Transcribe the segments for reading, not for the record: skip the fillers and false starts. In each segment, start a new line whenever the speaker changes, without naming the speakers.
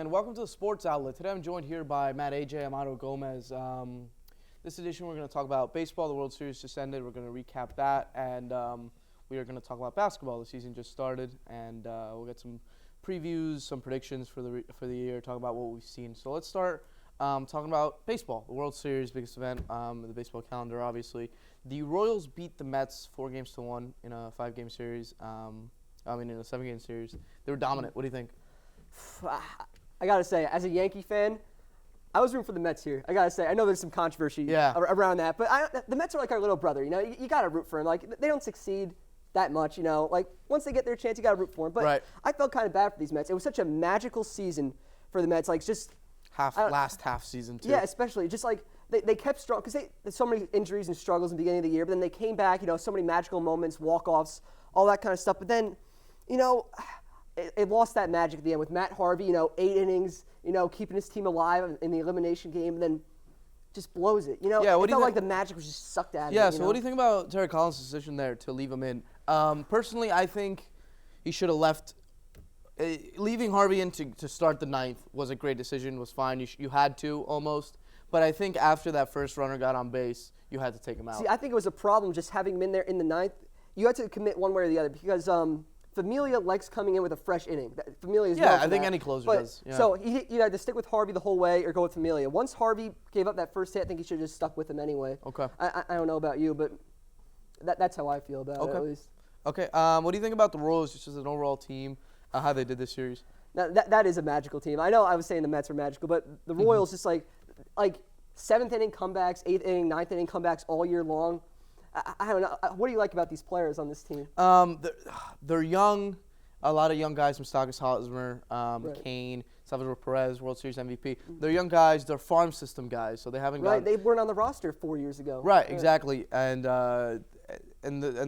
and welcome to the Sports Outlet. Today I'm joined here by Ajaj and Otto Gomez. This edition we're going to talk about baseball. The World Series just ended. We're going to recap that, and we are going to talk about basketball. The season just started, and we'll get some previews, some predictions for the year, talk about what we've seen. So let's start talking about baseball. The World Series, biggest event in the baseball calendar, obviously. The Royals beat the Mets 4-1 in a 5-game series. In a 7-game series. They were dominant. What do you think?
I got to say, as a Yankee fan, I was rooting for the Mets here. I got to say, I know there's some controversy around that, but the Mets are like our little brother. You know, you got to root for them. Like, they don't succeed that much, you know. Like, once they get their chance, you got to root for them. But I felt kind of bad for these Mets. It was such a magical season for the Mets. Like, just
last half season, too.
Yeah, especially. Just like, they kept strong because there's so many injuries and struggles in the beginning of the year, but then they came back, you know, so many magical moments, walk-offs, all that kind of stuff. But then, you know, it lost that magic at the end with Matt Harvey, you know, 8 innings, you know, keeping his team alive in the elimination game, and then just blows it. You know, it felt like the magic was just sucked out of it.
Yeah, so what do you think about Terry Collins' decision there to leave him in? Personally, I think he should have left. Leaving Harvey in to start the 9th was a great decision, was fine. You had to, almost. But I think after that first runner got on base, you had to take him out.
See, I think it was a problem just having him in there in the 9th. You had to commit one way or the other because Familia likes coming in with a fresh inning. Familia's
I think any closer does. Yeah.
So you had to stick with Harvey the whole way or go with Familia. Once Harvey gave up that first hit, I think he should have just stuck with him anyway.
Okay.
I don't know about you, but that's how I feel about it, at least.
Okay. What do you think about the Royals just as an overall team, how they did this series?
Now, that is a magical team. I know I was saying the Mets are magical, but the Royals just like 7th inning comebacks, 8th inning, 9th inning comebacks all year long. I don't know. What do you like about these players on this team?
They're young. A lot of young guys from Stockus Hosmer, Kane, Salvador Perez, World Series MVP. They're young guys. They're farm system guys, so they haven't got.
They weren't on the roster 4 years ago.
Right, exactly. And the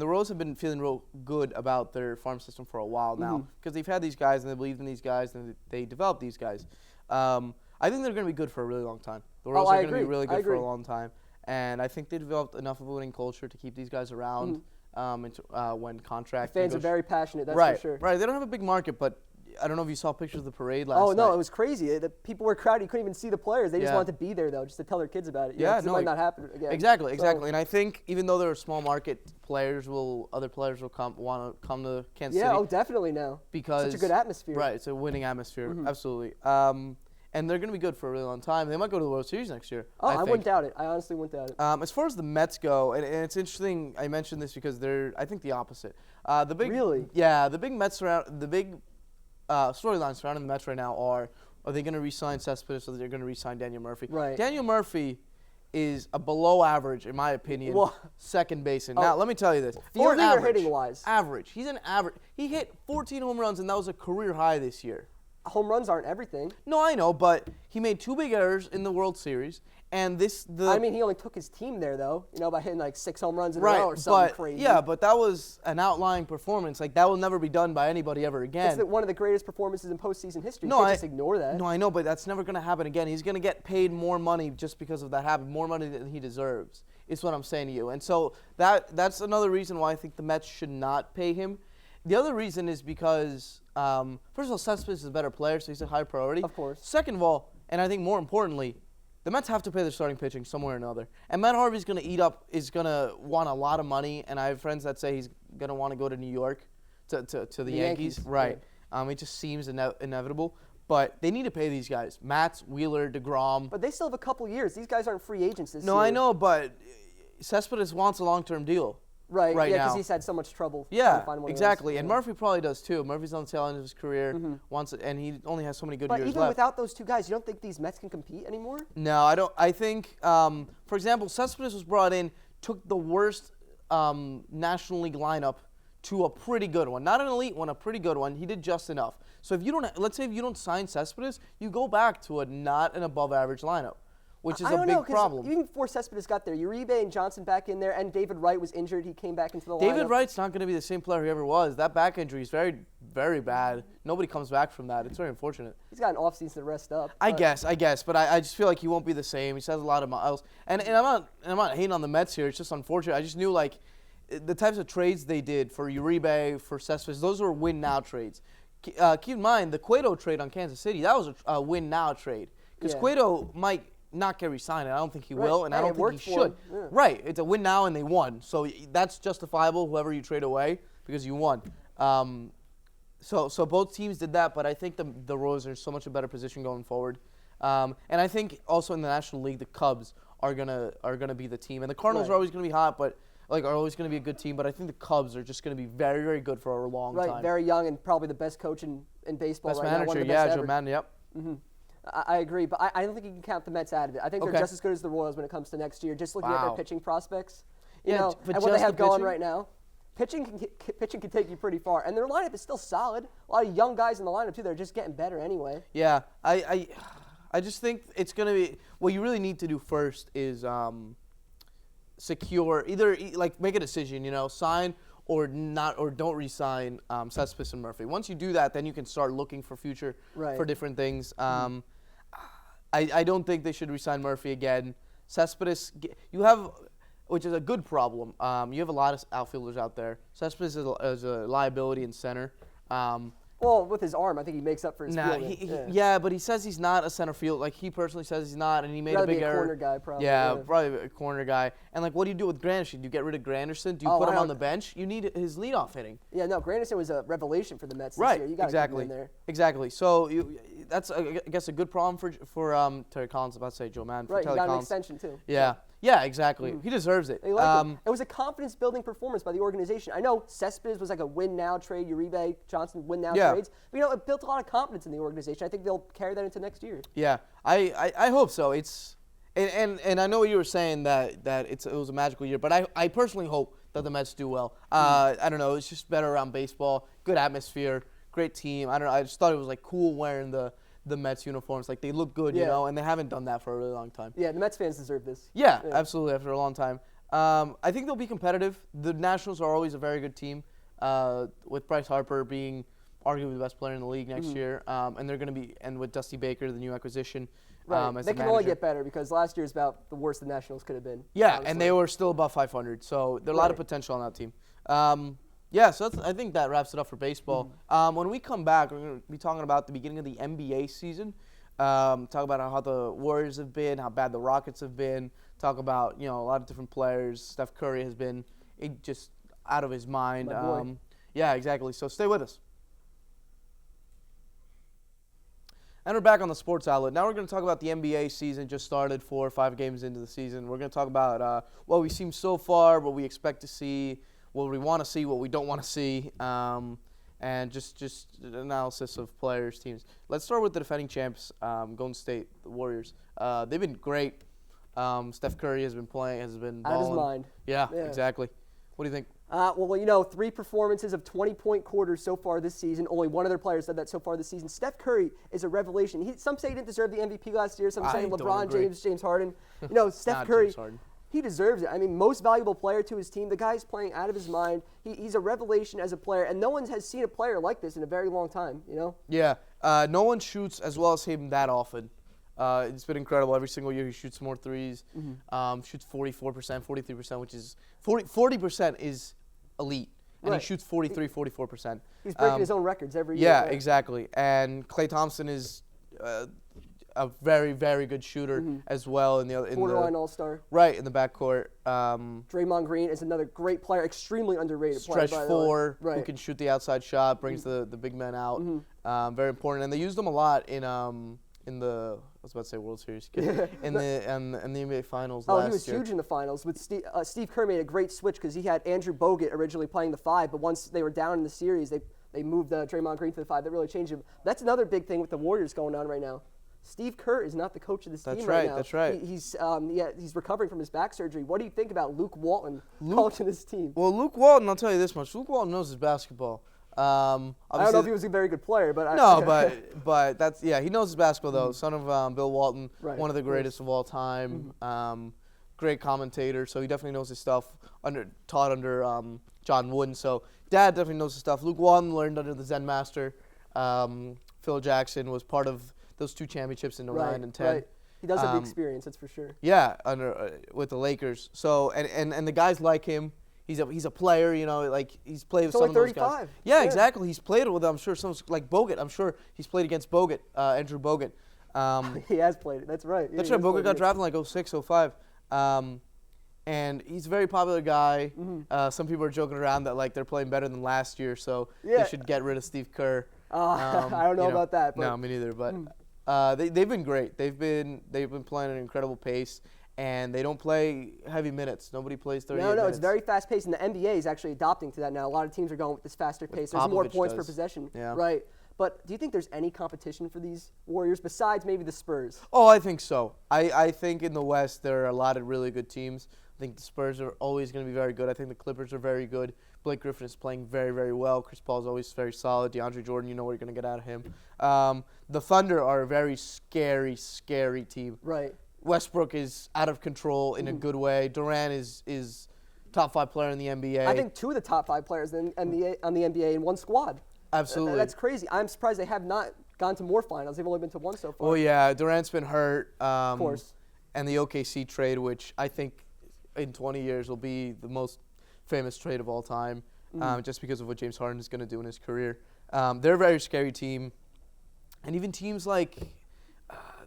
Royals have been feeling real good about their farm system for a while now because they've had these guys and they believed in these guys and they developed these guys. I think they're going to be good for a really long time. The Royals are going to be really good for a long time. And I think they developed enough of a winning culture to keep these guys around when contract.
The fans are very passionate, that's for sure.
Right, they don't have a big market, but I don't know if you saw pictures of the parade last night.
Oh, no, it was crazy. The people were crowded. You couldn't even see the players. They just wanted to be there, though, just to tell their kids about it. It might not happen again.
Exactly. And I think even though they're small market players, other players will want to come to Kansas City.
Yeah, definitely now.
Because
such a good atmosphere.
Right, it's a winning atmosphere, absolutely. And they're going to be good for a really long time. They might go to the World Series next year.
Oh, I wouldn't doubt it. I honestly wouldn't doubt it.
As far as the Mets go, and it's interesting, I mentioned this because they're, I think, the opposite.
Really?
Yeah, the big storylines surrounding the Mets right now are they going to re-sign Cespedes or they're going to re-sign Daniel Murphy?
Right.
Daniel Murphy is a below average, in my opinion, second baseman. Now, let me tell you this.
Fielding or hitting-wise?
Average. He's an average. He hit 14 home runs, and that was a career high this year.
Home runs aren't everything.
No, I know, but he made 2 big errors in the World Series, and
he only took his team there, though, by hitting like 6 home runs in a row or something crazy.
Yeah, but that was an outlying performance. Like, that will never be done by anybody ever again.
It's one of the greatest performances in postseason history. You can't just ignore that.
No, I know, but that's never going to happen again. He's going to get paid more money just because of that habit, more money than he deserves, is what I'm saying to you. And so that's another reason why I think the Mets should not pay him. The other reason is because, first of all, Cespedes is a better player, so he's a high priority.
Of course.
Second of all, and I think more importantly, the Mets have to pay their starting pitching somewhere or another. And Matt Harvey's going to is going to want a lot of money, and I have friends that say he's going to want to go to New York to the Yankees. Right. Yeah. It just seems inevitable. But they need to pay these guys. Matz, Wheeler, DeGrom.
But they still have a couple years. These guys aren't free agents this year.
No, I know, but Cespedes wants a long-term deal.
Right
now.
Because he's had so much trouble.
Yeah,
finding one
exactly. And Murphy probably does too. Murphy's on the tail end of his career, and he only has so many good years left.
But even without those two guys, you don't think these Mets can compete anymore?
No, I don't. I think, for example, Cespedes was brought in, took the worst National League lineup to a pretty good one. Not an elite one, a pretty good one. He did just enough. So if you don't, let's say if you don't sign Cespedes, you go back to a not an above average lineup, which is a big problem.
Even before Cespedes got there, Uribe and Johnson back in there, and David Wright was injured. He came back into the lineup.
David Wright's not going to be the same player he ever was. That back injury is very, very bad. Nobody comes back from that. It's very unfortunate.
He's got an offseason to rest up.
I guess, but I just feel like he won't be the same. He has a lot of miles, and I'm not hating on the Mets here. It's just unfortunate. I just knew the types of trades they did for Uribe, for Cespedes, those were win now trades. keep in mind the Cueto trade on Kansas City. That was a win now trade because
Yeah.
Cueto might not get re-signed. I don't think he
Right.
will, and I
Hey,
don't
it
think he
worked for
should.
him. Yeah.
Right. It's a win now, and they won. So that's justifiable. Whoever you trade away because you won. So both teams did that, but I think the Royals are in so much a better position going forward. And I think also in the National League, the Cubs are gonna be the team, and the Cardinals
Right.
are always gonna be hot, but are always gonna be a good team. But I think the Cubs are just gonna be very, very good for a long
Right,
time.
very young and probably the best coach in baseball
Best
right now. One
manager,
of the best
yeah, Joe
ever.
Madden. Yep.
I agree, but I don't think you can count the Mets out of it. I think they're
Okay.
just as good as the Royals when it comes to next year. Just looking at their
Wow.
pitching prospects, you
Yeah,
know,
but
and what they
just
have
the
going
pitching?
right now. Pitching can take you pretty far, and their lineup is still solid. A lot of young guys in the lineup too. They're just getting better anyway.
Yeah, I just think it's gonna be what you really need to do first is secure like make a decision, sign or not or don't re-sign Cespedes and Murphy. Once you do that, then you can start looking for future
Right.
for different things. I don't think they should re-sign Murphy again. Cespedes, you have, which is a good problem. You have a lot of outfielders out there. Cespedes is a liability in center.
Well, with his arm, I think he makes up for his
Nah,
fielding.
yeah, but he says he's not a center field. Like he personally says he's not, and he made a
Rather
big
be a
error.
corner guy, probably.
Yeah,
Yeah.
probably a corner guy. And like, what do you do with Granderson? Do you get rid of Granderson? Do you
Oh,
put
I
him on
don't-
the bench? You need his leadoff hitting.
Yeah, no, Granderson was a revelation for the Mets this
Right.
year. You got to
Exactly.
keep him in there.
Exactly. So that's I guess a good problem for Terry Collins. I'm about to say Joe Madden. For
Right, he
Terry
got an
Collins.
extension too.
Yeah. Yeah. Exactly. He deserves it.
They like him. It was a confidence-building performance by the organization. I know Cespedes was like a win-now trade, Uribe, Johnson win-now
Yeah.
trades. But, it built a lot of confidence in the organization. I think they'll carry that into next year.
Yeah, I hope so. It's and I know you were saying that it was a magical year, but I personally hope that the Mets do well. I don't know, it's just better around baseball, good atmosphere, great team. I don't know, I just thought it was like cool wearing the Mets uniforms. Like they look good,
Yeah.
and they haven't done that for a really long time.
Yeah, the Mets fans deserve this.
Yeah, absolutely. After a long time, I think they'll be competitive. The Nationals are always a very good team, with Bryce Harper being arguably the best player in the league next year, and they're going to be, and with Dusty Baker, the new acquisition,
Right.
as
They
the
can only
manager.
get better because last year's about the worst the Nationals could have been.
Yeah,
honestly.
and they were still above 500, so there's a lot of
Right.
potential on that team. Yeah, so I think that wraps it up for baseball. When we come back, we're going to be talking about the beginning of the NBA season. Talk about how the Warriors have been, how bad the Rockets have been. Talk about a lot of different players. Steph Curry has been just out of his mind.
My boy.
Yeah, exactly. So stay with us. And we're back on the Sports Outlet. Now we're going to talk about the NBA season. Just started 4 or 5 games into the season. We're going to talk about what we've seen so far, what we expect to see, what we want to see, what we don't want to see, and just an analysis of players, teams. Let's start with the defending champs, Golden State, the Warriors. They've been great. Steph Curry has been balling.
Out of his mind.
Yeah,
Yeah.
exactly. What do you think?
Well, 3 performances of 20-point quarters so far this season. Only one other player said that so far this season. Steph Curry is a revelation. Some say he didn't deserve the MVP last year. Some
I
say
don't
LeBron
agree.
James, James Harden. Steph
Not
Curry,
James Harden.
he deserves it. I mean, most valuable player to his team. The guy's playing out of his mind. He's a revelation as a player, and no one has seen a player like this in a very long time,
Yeah, no one shoots as well as him that often. It's been incredible. Every single year he shoots more threes. Shoots 44%, 43%, which is 40% is elite. And
Right.
he shoots 43, 44%.
He's breaking his own records every
Yeah,
year.
exactly. And Klay Thompson is a very, very good shooter as well in the
Borderline all-star.
right in the backcourt.
Draymond Green is another great player, extremely underrated player.
Stretch
by the way.
four,
Right.
who can shoot the outside shot, brings the big men out. Very important, and they used him a lot in the I was about to say World Series in the NBA Finals last
He was
year.
huge in the finals. With Steve Kerr made a great switch because he had Andrew Bogut originally playing the 5, but once they were down in the series, they moved Draymond Green to the 5. That really changed him. That's another big thing with the Warriors going on right now. Steve Kerr is not the coach of this
That's
team
right,
right now.
that's right.
He's recovering from his back surgery. What do you think about Luke Walton coaching this team?
Well, Luke Walton, I'll tell you this much: Luke Walton knows his basketball.
I don't know if he was a very good player, but
No, but that's he knows his basketball though. Son of Bill Walton,
Right,
one of the
of course.
greatest of all time. Great commentator, so he definitely knows his stuff. Taught under John Wooden, so Dad definitely knows his stuff. Luke Walton learned under the Zen Master. Phil Jackson was part of those 2 championships in 09 and 10.
Right. He does have the experience, that's for sure.
Yeah, with the Lakers. So and the guys like him. he's a player, you know, like he's played with
He's
some
only
of those guys.
35.
Yeah,
Yeah.
exactly. He's played with, I'm sure, some like Bogut. I'm sure he's played against Bogut, Andrew Bogut.
He has played it. That's right.
That's
Yeah,
right. Bogut got drafted in like 06, 05. And he's a very popular guy. Some people are joking around that like they're playing better than last year, so
Yeah.
they should get rid of Steve Kerr.
I don't know
you
about that. But
no, me neither. But they've been great. They've been playing at an incredible pace, and they don't play heavy minutes. Nobody plays 38
No,
minutes.
it's very fast paced, and the NBA is actually adopting to that now. A lot of teams are going with this faster pace. There's more
Popovich
points per
does.
possession.
Yeah.
Right. But do you think there's any competition for these Warriors besides maybe the Spurs?
Oh, I think so. I think in the West there are a lot of really good teams. I think the Spurs are always going to be very good. I think the Clippers are very good. Blake Griffin is playing very, very well. Chris Paul is always very solid. DeAndre Jordan, you know what you're going to get out of him. The Thunder are a very scary, scary team.
Right.
Westbrook is out of control in a good way. Durant is top 5 player in the NBA.
I think 2 of the top 5 players on the NBA in one squad.
Absolutely.
That's crazy. I'm surprised they have not gone to more finals. They've only been to one so far.
Well, yeah, Durant's been hurt.
Of course.
And the OKC trade, which I think in 20 years will be the most famous trade of all time, just because of what James Harden is going to do in his career. They're a very scary team. And even teams like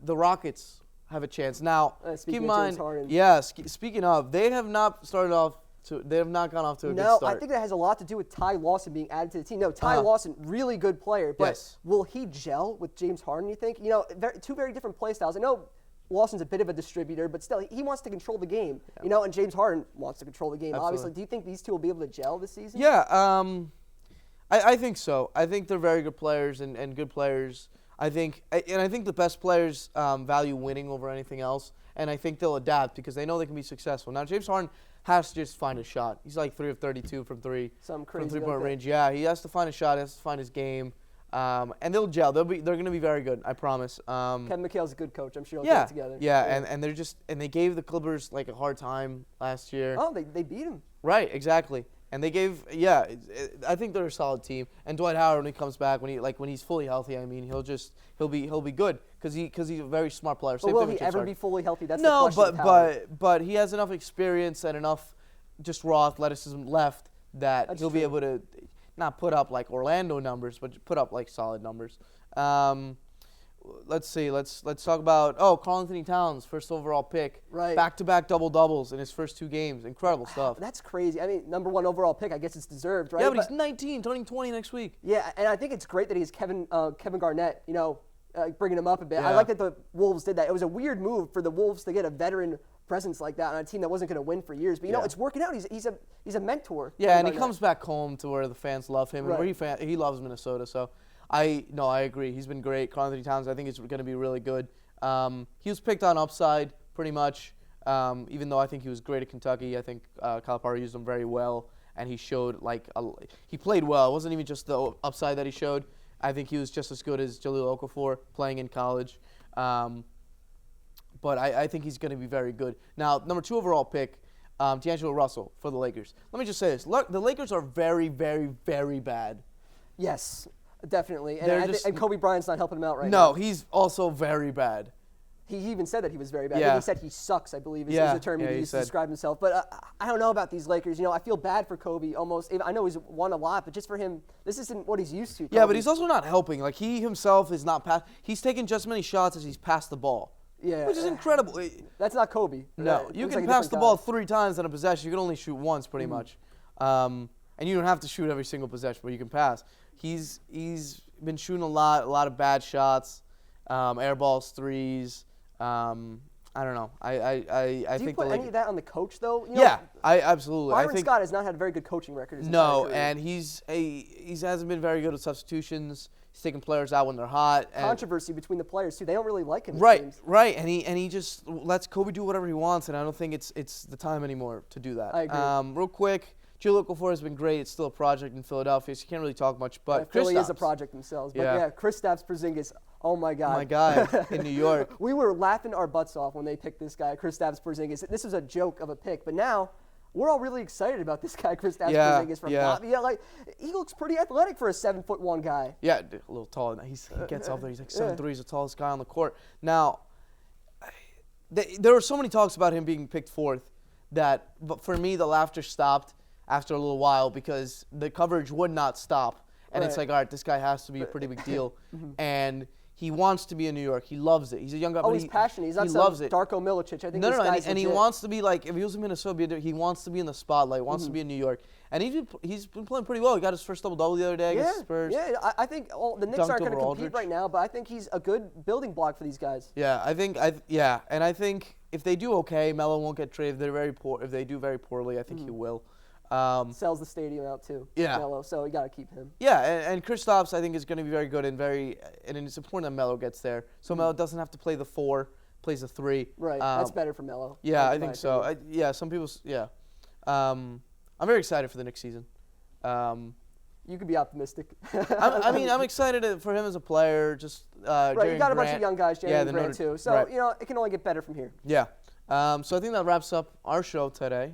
the Rockets have a chance. Now,
Speaking
keep in
of
mind,
James Harden.
yeah, speaking of, they have not gone off to a good
No,
start.
I think that has a lot to do with Ty Lawson being added to the team. No, Ty Lawson, really good player, but
Yes.
will he gel with James Harden, you think? You know, two very different play styles. I know Lawson's a bit of a distributor, but still, he wants to control the game, you know, and James Harden wants to control the game,
Absolutely.
obviously. Do you think these two will be able to gel this season?
Yeah, I think so. I think they're very good players and good players. I think the best players value winning over anything else, and I think they'll adapt because they know they can be successful. Now, James Harden has to just find a shot. He's like 3 of 32 from 3
Something
from
crazy
3-point
like that.
range. Yeah, he has to find a shot. He has to find his game, and they'll gel. They're going to be very good. I promise.
Kevin McHale's a good coach. I'm sure he'll
Yeah,
get it together.
yeah, and they're just they gave the Clippers like a hard time last year.
Oh, they beat him.
Right, exactly. And they gave, I think they're a solid team. And Dwight Howard, when he comes back, when he's fully healthy, I mean, he'll be good because he's a very smart player.
But
Same
will
thing
he
with James
ever
Harden.
be fully healthy? That's
No,
the question. with Howard.
but he has enough experience and enough just raw athleticism left that
That's
he'll be
true.
able to not put up like Orlando numbers, but put up like solid numbers. Let's see. Let's talk about Karl Anthony Towns, first overall pick.
Right.
Back-to-back double-doubles in his first 2 games. Incredible stuff.
That's crazy. I mean, number 1 overall pick. I guess it's deserved, right?
Yeah, but he's 19, turning 20 next week.
Yeah, and I think it's great that he has Kevin Garnett, you know, bringing him up a bit. I
Yeah.
like that the Wolves did that. It was a weird move for the Wolves to get a veteran presence like that on a team that wasn't going to win for years. But you know,
Yeah.
it's working out. He's a mentor.
Yeah, and he
Garnett.
comes back home to where the fans love him, and
Right.
where he loves Minnesota. So I agree. He's been great. Karl Anthony Towns, I think, is going to be really good. He was picked on upside pretty much, even though I think he was great at Kentucky. I think Calipari used him very well, and he showed he played well. It wasn't even just the upside that he showed. I think he was just as good as Jahlil Okafor playing in college. But I think he's going to be very good. Now, number 2 overall pick, D'Angelo Russell for the Lakers. Let me just say this. Look, the Lakers are very, very, very bad.
Yes, definitely.
They're
And,
just-
and Kobe Bryant's not helping him out right now.
No, he's also very bad.
He even said that he was very bad. I
Yeah.
think he said he sucks, I believe, is
Yeah,
the term
yeah,
he
he
used to
said.
describe himself. But I don't know about these Lakers. You know, I feel bad for Kobe almost. I know he's won a lot, but just for him, this isn't what he's used to.
Yeah, but
Kobe.
he's also not helping. Like, he himself is not pass. He's taken just as many shots as he's passed the ball.
Yeah,
Which is incredible.
That's not Kobe.
No,
It
you
looks
can
like a
pass the
different
ball
guy.
3 times in a possession. You can only shoot once, pretty much. And you don't have to shoot every single possession, but you can pass. He's been shooting a lot of bad shots, air balls, threes. I don't know. I
Do you
think
put
the
any of that on the coach, though? You know,
yeah, I absolutely. I
Byron
think
Scott has not had a very good coaching record. His
no,
entire career.
and he hasn't been very good at substitutions. He's taking players out when they're hot. And
controversy between the players too. They don't really like him. it
right,
seems.
right, and he just lets Kobe do whatever he wants, and I don't think it's the time anymore to do that.
I agree.
Real quick, Jahlil Okafor has been great. It's still a project in Philadelphia, so you can't really talk much. But
Philly is a
Kristaps,
project themselves. But
Yeah.
yeah, Kristaps Porzingis. Oh my God.
my guy in New York.
We were laughing our butts off when they picked this guy, Kristaps Porzingis. This was a joke of a pick, but now we're all really excited about this guy, Kristaps
Yeah,
Porzingis from
yeah.
Latvia. Like, he looks pretty athletic for a 7'1" guy.
Yeah, a little taller. He gets up there. He's like 7'3". He's the tallest guy on the court. Now, there were so many talks about him being picked 4th but for me, the laughter stopped after a little while because the coverage would not stop. And it's
Right.
like, all right, this guy has to be a pretty big deal. And he wants to be in New York. He loves it. He's a young guy.
Oh,
but
he's passionate. He's not
he
some
loves it.
Darko Milicic. I think
No,
this
no,
guy's
and he
legit.
wants to be like, if he was in Minnesota, he wants to be in the spotlight, wants to be in New York. And he's been playing pretty well. He got his first double-double the other day against the Spurs.
Yeah, I think the Knicks
Dunked
aren't going to
over
compete
Aldridge.
right now, but I think he's a good building block for these guys.
Yeah, and I think if they do okay, Melo won't get traded. If they're very poor. If they do very poorly, I think he will.
Sells the stadium out too.
Yeah.
Melo, so you got to keep him.
Yeah, and Kristaps I think is going to be very good and it's important that Melo gets there. So Melo doesn't have to play the 4, plays the 3.
Right, that's better for Melo.
Yeah, I
in my
think so.
opinion.
Some people. Yeah, I'm very excited for the next season.
You could be optimistic.
I'm excited for him as a player. Just
right, you got a bunch of young guys, Jeremy Grant too. So
right.
it can only get better from here.
Yeah. So I think that wraps up our show today.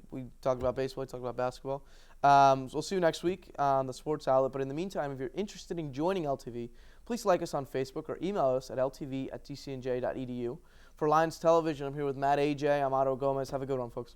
We talked about baseball, we talked about basketball. So we'll see you next week on the Sports Outlet. But in the meantime, if you're interested in joining LTV, please like us on Facebook or email us at ltv@dcnj.edu. For Lions Television, I'm here with Matt AJ. I'm Otto Gomez. Have a good one, folks.